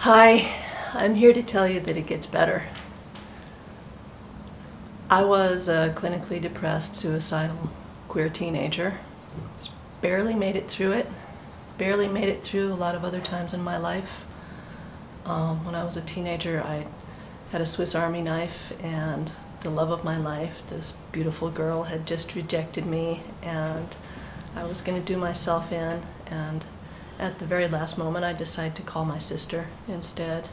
Hi, I'm here to tell you that it gets better. I was a clinically depressed, suicidal, queer teenager. Barely made it through it. Barely made it through a lot of other times in my life. When I was a teenager, I had a Swiss Army knife, and the love of my life, this beautiful girl, had just rejected me, and I was going to do myself in, and at the very last moment I decided to call my sister instead,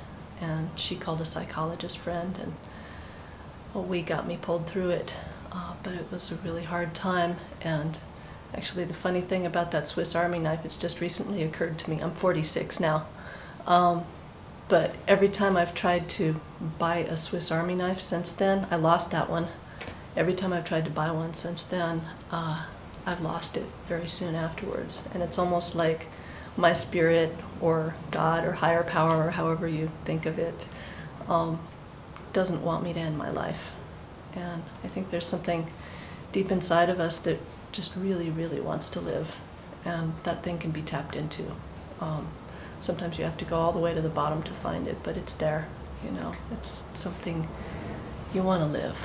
and she called a psychologist friend, and a week got me pulled through it. But it was a really hard time, and actually the funny thing about that Swiss Army knife, it's just recently occurred to me, I'm 46 now, but every time I've tried to buy a Swiss Army knife since then, I lost that one. Every time I've tried to buy one since then, I've lost it very soon afterwards. And it's almost like my spirit or God or higher power, or however you think of it, doesn't want me to end my life. And I think there's something deep inside of us that just really, really wants to live. And that thing can be tapped into. Sometimes you have to go all the way to the bottom to find it, but it's there, you know. It's something you want to live,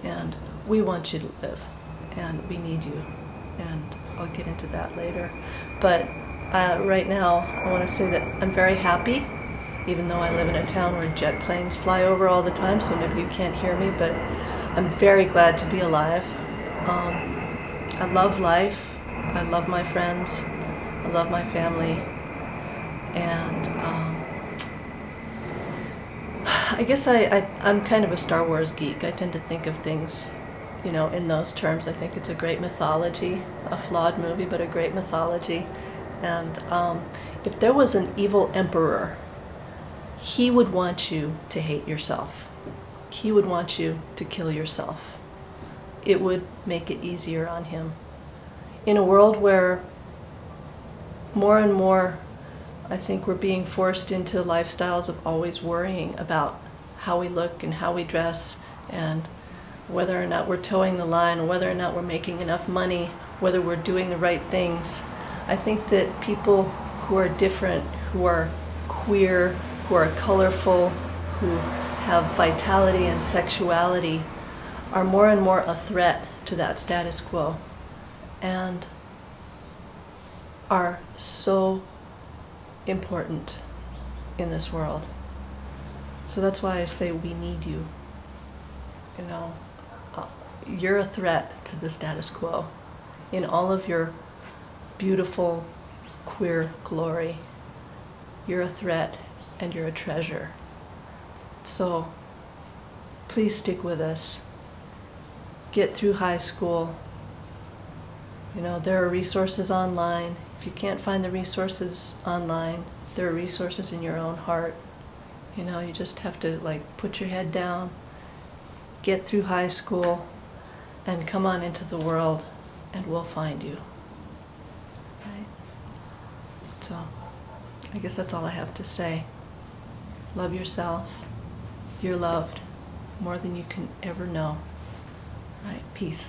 and we want you to live, and we need you, and I'll get into that later. But right now, I want to say that I'm very happy, even though I live in a town where jet planes fly over all the time, so maybe you can't hear me, but I'm very glad to be alive. I love life, I love my friends, I love my family, and I guess I'm kind of a Star Wars geek. I tend to think of things, you know, in those terms. I think it's a great mythology, a flawed movie, but a great mythology. And if there was an evil emperor, he would want you to hate yourself. He would want you to kill yourself. It would make it easier on him. In a world where more and more, I think we're being forced into lifestyles of always worrying about how we look and how we dress, and whether or not we're towing the line, or whether or not we're making enough money, whether we're doing the right things. I think that people who are different, who are queer, who are colorful, who have vitality and sexuality, are more and more a threat to that status quo, and are so important in this world. So that's why I say we need you. You know, you're a threat to the status quo in all of your beautiful queer glory. You're a threat, and you're a treasure. So please stick with us. Get through high school. You know, there are resources online. If you can't find the resources online, there are resources in your own heart. You know, you just have to, like, put your head down, get through high school, and come on into the world, and we'll find you. Right? So, I guess that's all I have to say. Love yourself. You're loved more than you can ever know. Right? Peace.